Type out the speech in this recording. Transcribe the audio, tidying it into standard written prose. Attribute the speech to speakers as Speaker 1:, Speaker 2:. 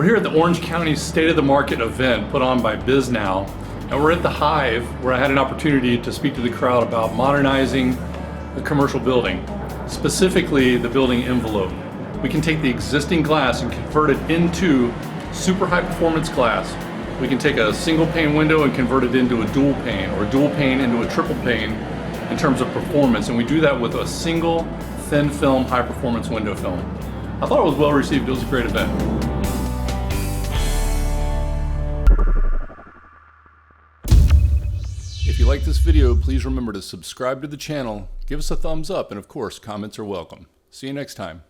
Speaker 1: here at the Orange County State of the Market event put on by BizNow, and we're at the Hive where I had an opportunity to speak to the crowd about modernizing the commercial building, specifically the building envelope. We can take the existing glass and convert it into super high performance glass. We can take a single pane window and convert it into a dual pane, or a dual pane into a triple pane in terms of performance, and we do that with a single thin film high performance window film. I thought it was well received. It was a great event. If you like this video, please remember to subscribe to the channel, give us a thumbs up, and of course, comments are welcome. See you next time.